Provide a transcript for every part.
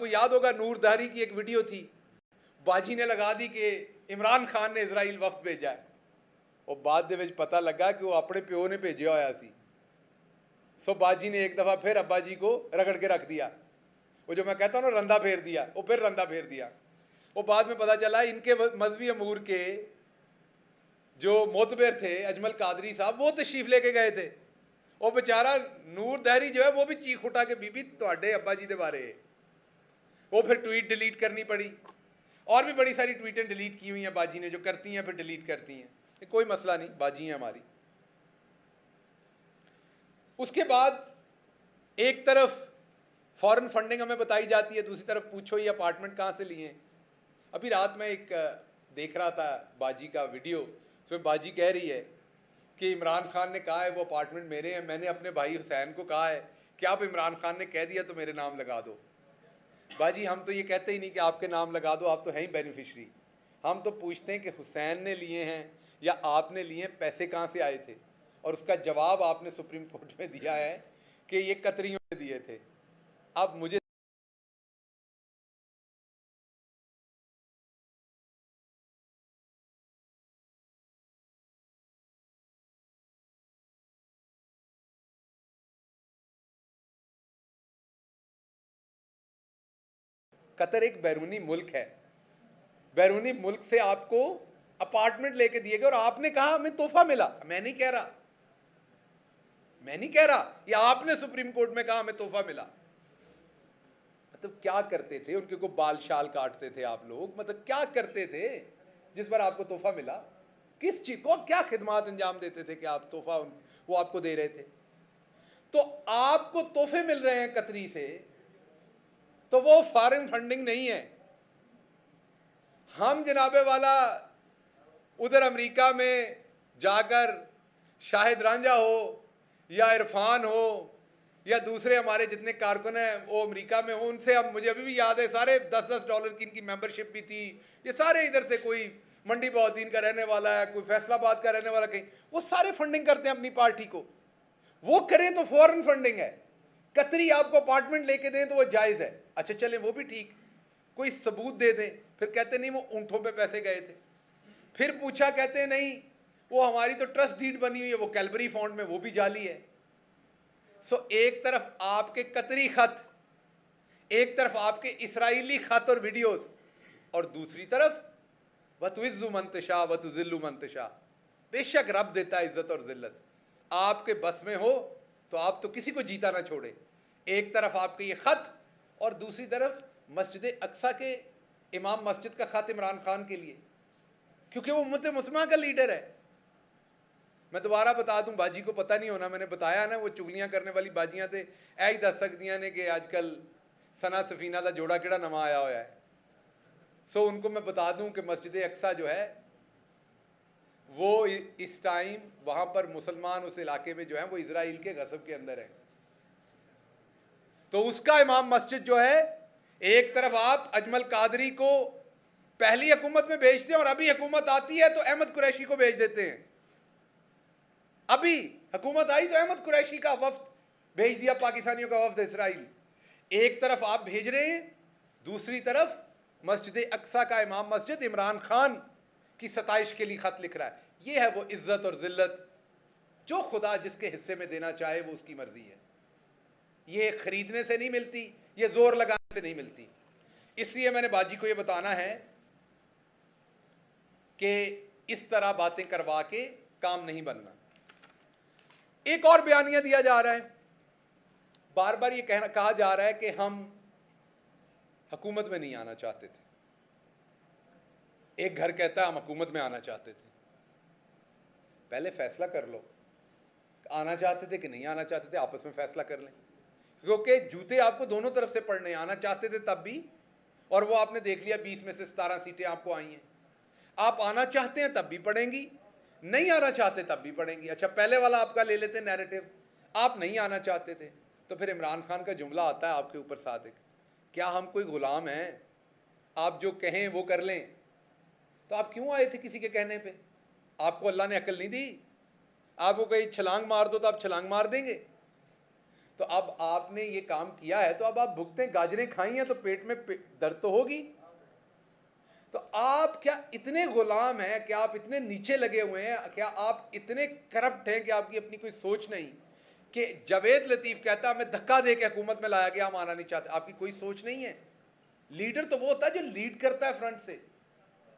आपको याद होगा नूरधारी की एक वीडियो थी, बाजी ने लगा दी कि इमरान खान ने इजराइल वफ्द भेजा है, और बाद दे विच पता लगा कि वो अपने प्यो ने भेजा होया सी। सो बाजी ने एक दफा फिर अब्बा जी को रगड़ के रख दिया, वो जो मैं कहता हूँ ना रंधा फेर दिया, वो फिर रंधा फेर दिया। वो बाद में पता चला इनके मजहबी अमूर के जो मोतबर थे अजमल कादरी साहब, वो तशरीफ लेके गए थे। वो बेचारा नूर दहरी जो है वो भी चीख उठा के बीबी तुहाडे अब्बा जी के बारे, वो फिर ट्वीट डिलीट करनी पड़ी। और भी बड़ी सारी ट्वीटें डिलीट की हुई हैं बाजी ने, जो करती हैं फिर डिलीट करती हैं, कोई मसला नहीं, बाजी है हमारी। उसके बाद एक तरफ फॉरेन फंडिंग हमें बताई जाती है, दूसरी तरफ पूछो ये अपार्टमेंट कहाँ से लिए। अभी रात में एक देख रहा था बाजी का वीडियो, उसमें बाजी कह रही है कि इमरान खान ने कहा है वो अपार्टमेंट मेरे हैं, मैंने अपने भाई हुसैन को कहा है कि आप इमरान खान ने कह दिया तो मेरे नाम लगा दो। बाजी हम तो ये कहते ही नहीं कि आपके नाम लगा दो, आप तो हैं ही बेनिफिशरी। हम तो पूछते हैं कि हुसैन ने लिए हैं या आपने लिए हैं, पैसे कहाँ से आए थे, और उसका जवाब आपने सुप्रीम कोर्ट में दिया है कि ये कतरियों ने दिए थे। अब मुझे कतर एक बैरूनी मुल्क है, बैरूनी मुल्क से आपको अपार्टमेंट लेके दिए गए और आपने कहा हमें तोहफा मिला। मैं नहीं कह रहा, ये आपने सुप्रीम कोर्ट में कहा हमें तोहफा मिला। मतलब क्या करते थे, उनके को बाल शाल काटते थे आप लोग, मतलब क्या करते थे जिस पर आपको तोहफा मिला? किस चीज को, क्या खिदमत अंजाम देते थे कि आप तोहफा वो आपको दे रहे थे? तो आपको तोहफे मिल रहे हैं कतरी से, तो वो फॉरेन फंडिंग नहीं है। हम जनाबे वाला उधर अमेरिका में जाकर शाहिद रांझा हो या इरफान हो या दूसरे हमारे जितने कारकुन हैं वो अमेरिका में हो, उनसे अब मुझे अभी भी याद है सारे $10-10 की इनकी मेंबरशिप भी थी। ये सारे इधर से, कोई मंडी बहाउद्दीन का रहने वाला है, कोई फैसलाबाद का रहने वाला, कहीं वो सारे फंडिंग करते हैं अपनी पार्टी को। वो करें तो फॉरेन फंडिंग है। कतरी आपको अपार्टमेंट लेके दें तो वो जायज है, अच्छा चले वो भी ठीक, कोई सबूत दे दें, फिर कहते नहीं वो ऊंटों पे पैसे गए थे। फिर पूछा, कहते नहीं वो हमारी तो ट्रस्ट डीड बनी हुई है, वो कैलबरी फॉन्ड में, वो भी जाली है। सो एक तरफ आपके कतरी खत, एक तरफ आपके इसराइली खत और वीडियोस, और दूसरी तरफ वतुइज़्ज़ु मन तशा वतुज़िल्लु मन तशा। बेशक रब देता है इज्जत और जिल्लत, आपके बस में हो तो आप तो किसी को जीता ना छोड़े। एक तरफ आपके ये खत और दूसरी तरफ मस्जिद अक्सा के इमाम मस्जिद का खत इमरान खान के लिए, क्योंकि वो उम्मत मुस्लिमा का लीडर है। मैं दोबारा बता दूं, बाजी को पता नहीं होना, मैंने बताया ना वो चुगलियां करने वाली बाजियां थे ऐ ही दस सकदियां ने कि आजकल सना सफीना का जोड़ा केड़ा नवा आया हुआ है। सो उनको मैं बता दूं कि मस्जिद अक्सा जो है वो इस टाइम वहां पर मुसलमान उस इलाके में जो है वो इजराइल के गज़ब के अंदर है। तो उसका इमाम मस्जिद जो है, एक तरफ आप अजमल कादरी को पहली हुकूमत में भेजते हैं और अभी हुकूमत आती है तो अहमद कुरैशी को भेज देते हैं। अभी हुकूमत आई तो अहमद कुरैशी का वफ्द भेज दिया, पाकिस्तानियों का वफ्द इसराइल। एक तरफ आप भेज रहे हैं, दूसरी तरफ मस्जिद अक्सा का इमाम मस्जिद इमरान खान की सताइश के लिए खत लिख रहा है। यह है वो इज्जत और जिल्लत, जो खुदा जिसके हिस्से में देना चाहे वो उसकी मर्जी है। ये खरीदने से नहीं मिलती, ये जोर लगाने से नहीं मिलती। इसलिए मैंने बाजी को ये बताना है कि इस तरह बातें करवा के काम नहीं बनना। एक और बयानिया दिया जा रहा है, बार बार ये कहा जा रहा है कि हम हुकूमत में नहीं आना चाहते थे। एक घर कहता है हम हुकूमत में आना चाहते थे। पहले फैसला कर लो, आना चाहते थे कि नहीं आना चाहते थे, आपस में फैसला कर लें, क्योंकि जूते आपको दोनों तरफ से पड़ने। आना चाहते थे तब भी, और वो आपने देख लिया 20 में से 17 सीटें आपको आई हैं। आप आना चाहते हैं तब भी पड़ेंगी, नहीं आना चाहते तब भी पड़ेंगी। अच्छा पहले वाला आपका ले लेते नैरेटिव, आप नहीं आना चाहते थे, तो फिर इमरान खान का जुमला आता है आपके ऊपर सादिक, क्या हम कोई गुलाम हैं, आप जो कहें वो कर लें? तो आप क्यों आए थे किसी के कहने पे? आपको अल्लाह ने अकल नहीं दी? आपको कहीं छलांग मार दो तो आप छलांग मार देंगे? तो अब आपने ये काम किया है तो अब आप भुगतें, गाजरें खाई हैं तो पेट में दर्द तो होगी। तो आप क्या इतने गुलाम हैं, क्या आप इतने नीचे लगे हुए हैं, क्या आप इतने करप्ट हैं कि आपकी अपनी कोई सोच नहीं? कि जावेद लतीफ कहता है हमें धक्का दे के हुकूमत में लाया गया, हम आना नहीं चाहते। आपकी कोई सोच नहीं है। लीडर तो वो होता है जो लीड करता है फ्रंट से।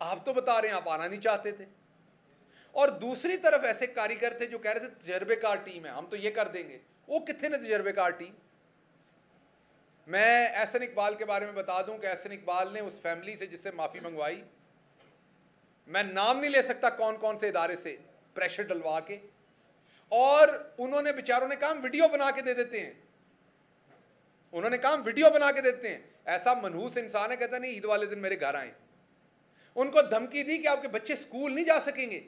आप तो बता रहे हैं आप आना नहीं चाहते थे। और दूसरी तरफ ऐसे कारीगर थे जो कह रहे थे तजर्बेकार टीम है, हम तो ये कर देंगे। वो कितने ने तजर्बेकार टीम? मैं एहसन इकबाल के बारे में बता दूं कि एहसन इकबाल ने उस फैमिली से जिससे माफी मंगवाई, मैं नाम नहीं ले सकता कौन कौन से इदारे से, प्रेशर डलवा के, और उन्होंने बेचारों ने कहा वीडियो बना के दे देते हैं। उन्होंने कहा वीडियो बना के देते हैं। ऐसा मनहूस इंसान है, कहता नहीं ईद वाले दिन मेरे घर आए। उनको धमकी दी कि आपके बच्चे स्कूल नहीं जा सकेंगे।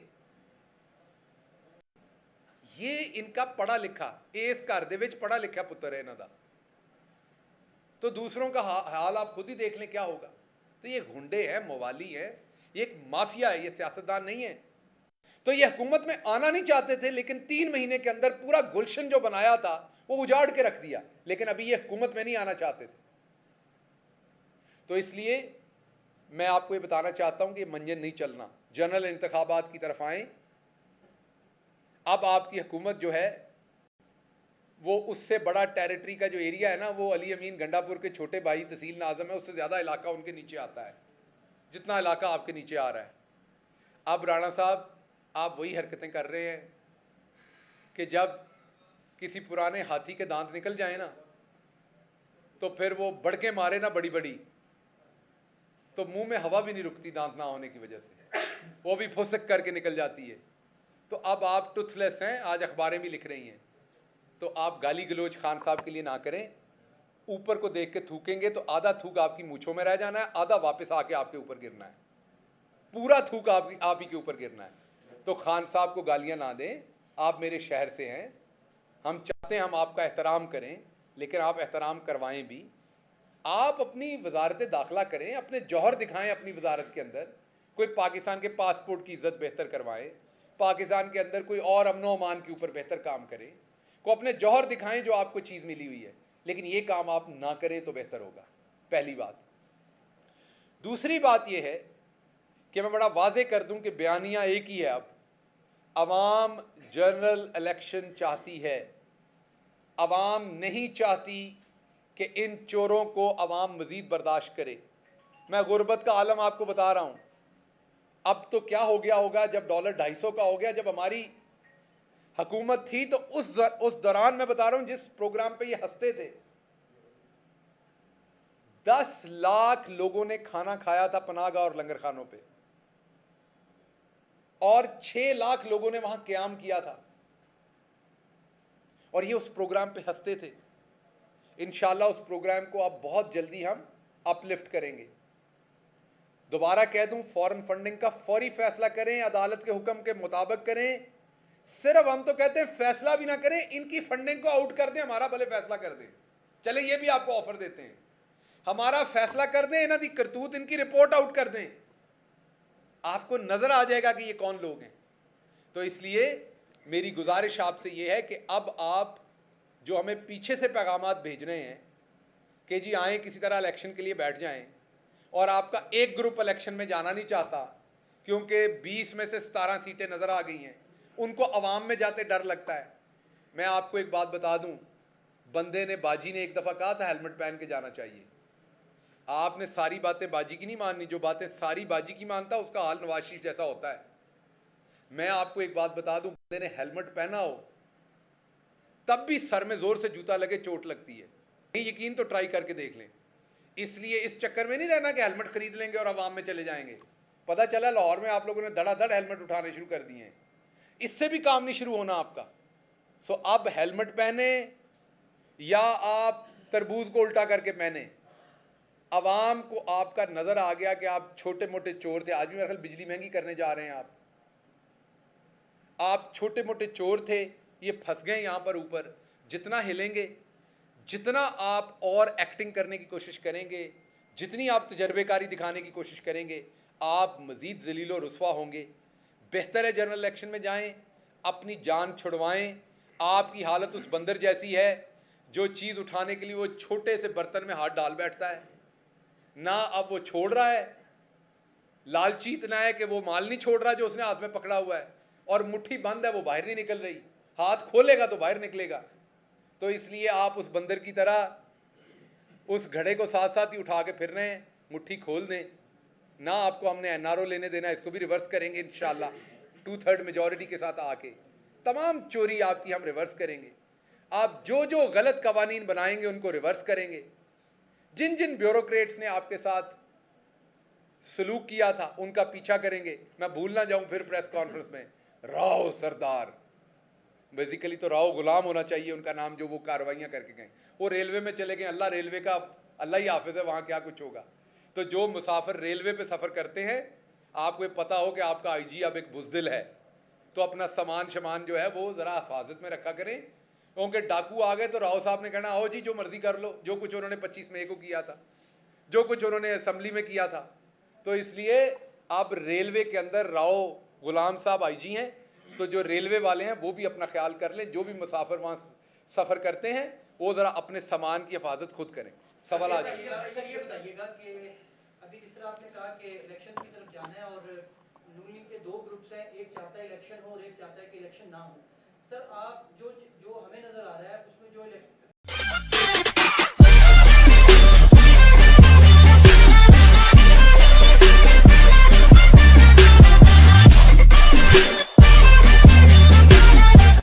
ये इनका पढ़ा लिखा, इस घर दे विच पढ़ा लिखा पुत्र है इन्हों का। तो दूसरों का हाल आप खुद ही देख लें क्या होगा। तो ये गुंडे हैं, मवाली है, ये एक माफिया है, ये सियासतदान नहीं है। तो ये हुकूमत में आना नहीं चाहते थे, लेकिन 3 महीने के अंदर पूरा गुलशन जो बनाया था वो उजाड़ के रख दिया। लेकिन अभी ये हुकूमत में नहीं आना चाहते थे। तो इसलिए मैं आपको ये बताना चाहता हूं कि मंजन नहीं चलना, जनरल इंतखाबात की तरफ आए। अब आपकी हुकूमत जो है वो उससे बड़ा टेरिटरी का जो एरिया है ना, वो अली अमीन गंडापुर के छोटे भाई तहसील नाज़म है, उससे ज़्यादा इलाका उनके नीचे आता है जितना इलाका आपके नीचे आ रहा है। अब राणा साहब आप वही हरकतें कर रहे हैं कि जब किसी पुराने हाथी के दांत निकल जाए ना, तो फिर वो बड़के मारे ना बड़ी बड़ी, तो मुंह में हवा भी नहीं रुकती दांत ना होने की वजह से, वो भी फुसक करके निकल जाती है। तो अब आप टूथलेस हैं, आज अखबारें भी लिख रही हैं। तो आप गाली गलोच खान साहब के लिए ना करें। ऊपर को देख के थूकेंगे तो आधा थूक आपकी मूंछों में रह जाना है, आधा वापस आके आपके ऊपर गिरना है, पूरा थूक आप ही के ऊपर गिरना है। तो खान साहब को गालियां ना दें, आप मेरे शहर से हैं, हम चाहते हैं हम आपका एहतराम करें, लेकिन आप एहतराम करवाएं भी। आप अपनी वजारत दाखिला करें, अपने जौहर दिखाएं अपनी वजारत के अंदर, कोई पाकिस्तान के पासपोर्ट की इज्जत बेहतर करवाएं, पाकिस्तान के अंदर कोई और अमनो अमान के ऊपर बेहतर काम करें, को अपने जौहर दिखाएं जो आपको चीज़ मिली हुई है। लेकिन ये काम आप ना करें तो बेहतर होगा, पहली बात। दूसरी बात यह है कि मैं बड़ा वाजे कर दूं कि बयानिया एक ही है। अब अवाम जनरल इलेक्शन चाहती है, अवाम नहीं चाहती कि इन चोरों को अवाम मजीद बर्दाश्त करे। मैं गुर्बत का आलम आपको बता रहा हूं। अब तो क्या हो गया होगा जब डॉलर 250 का हो गया। जब हमारी हुकूमत थी तो उस दौरान मैं बता रहा हूं जिस प्रोग्राम पे ये हंसते थे, 10 लाख लोगों ने खाना खाया था पनाहगाह और लंगर खानों पे, और 6 लाख लोगों ने वहां क़याम किया था, और ये उस प्रोग्राम पे हंसते थे। इंशाअल्लाह उस प्रोग्राम को अब बहुत जल्दी हम अपलिफ्ट करेंगे। दोबारा कह दूं, फॉरेन फंडिंग का फौरी फैसला करें, अदालत के हुक्म के मुताबिक करें। सिर्फ हम तो कहते हैं फैसला भी ना करें, इनकी फंडिंग को आउट कर दें, हमारा भले फैसला कर दें। चले ये भी आपको ऑफर देते हैं, हमारा फैसला कर दें, इन्हों की करतूत, इनकी रिपोर्ट आउट कर दें, आपको नजर आ जाएगा कि ये कौन लोग हैं। तो इसलिए मेरी गुजारिश आपसे ये है कि अब आप जो हमें पीछे से पैगामात भेज रहे हैं कि जी आए किसी तरह इलेक्शन के लिए बैठ जाएं, और आपका एक ग्रुप इलेक्शन में जाना नहीं चाहता क्योंकि 20 में से 17 सीटें नजर आ गई हैं, उनको अवाम में जाते डर लगता है। मैं आपको एक बात बता दूं, बंदे ने, बाजी ने एक दफा कहा था हेलमेट पहन के जाना चाहिए। आपने सारी बातें बाजी की नहीं माननी, जो बातें सारी बाजी की मानता उसका हाल नवाज शरीफ जैसा होता है। मैं आपको एक बात बता दूं, बंदे ने हेलमेट पहना हो तब भी सर में जोर से जूता लगे चोट लगती है। नहीं यकीन तो ट्राई करके देख लें। इसलिए इस चक्कर में नहीं रहना कि हेलमेट खरीद लेंगे और अवाम में चले जाएंगे। पता चला लाहौर में आप लोगों ने धड़ाधड़ हेलमेट उठाने शुरू कर दिए हैं, इससे भी काम नहीं शुरू होना आपका। सो अब हेलमेट पहने या आप तरबूज को उल्टा करके पहने, अवाम को आपका नजर आ गया कि आप छोटे मोटे चोर थे। आज भी मेरे ख्याल बिजली महंगी करने जा रहे हैं आप छोटे मोटे चोर थे, ये फंस गए यहां पर ऊपर। जितना हिलेंगे, जितना आप और एक्टिंग करने की कोशिश करेंगे, जितनी आप तजर्बेकारी दिखाने की कोशिश करेंगे, आप मजीद जलील और रुस्वा होंगे। बेहतर है जनरल इलेक्शन में जाएं, अपनी जान छुड़वाएं। आपकी हालत उस बंदर जैसी है जो चीज़ उठाने के लिए वो छोटे से बर्तन में हाथ डाल बैठता है, ना अब वो छोड़ रहा है, लालची इतना है कि वो माल नहीं छोड़ रहा जो उसने हाथ में पकड़ा हुआ है, और मुट्ठी बंद है, वो बाहर नहीं निकल रही, हाथ खोलेगा तो बाहर निकलेगा। तो इसलिए आप उस बंदर की तरह उस घड़े को साथ साथ ही उठा के फिर रहे हैं, मुट्ठी खोल दें ना। आपको हमने एनआरओ लेने देना, इसको भी रिवर्स करेंगे इंशाल्लाह 2/3 मेजॉरिटी के साथ आके तमाम चोरी आपकी हम रिवर्स करेंगे। आप जो जो गलत कवानीन बनाएंगे उनको रिवर्स करेंगे। जिन जिन ब्यूरोक्रेट्स ने आपके साथ सलूक किया था उनका पीछा करेंगे। मैं भूल ना जाऊं फिर प्रेस कॉन्फ्रेंस में, राव सरदार, बेसिकली तो राव गुलाम होना चाहिए उनका नाम, जो वो कार्रवाइयां करके गए। वो रेलवे में चले गए, अल्लाह रेलवे का अल्लाह ही हाफिज है, वहां क्या कुछ होगा। तो जो मुसाफिर रेलवे पे सफ़र करते हैं, आपको ये पता हो कि आपका आईजी अब एक बुज़दिल है, तो अपना सामान शमान जो है वो ज़रा हिफाजत में रखा करें, क्योंकि डाकू आ गए तो राव साहब ने कहना आओ जी जो मर्जी कर लो, जो कुछ उन्होंने 25 मई को किया था, जो कुछ उन्होंने असम्बली में किया था। तो इसलिए अब रेलवे के अंदर राव गुलाम साहब आईजी हैं, तो जो रेलवे वाले हैं वो भी अपना ख्याल कर लें, जो भी मुसाफिर वहाँ सफ़र करते हैं वो ज़रा अपने सामान की हिफाजत खुद करें। सवाल आ जाए। सर ये बताइएगा कि अभी जिस तरह आपने कहा कि इलेक्शन की तरफ जाना है और नून लीग के दो ग्रुप्स हैं, एक चाहता है इलेक्शन हो और एक चाहता है कि इलेक्शन ना हो। सर आप जो हमें नजर आ रहा है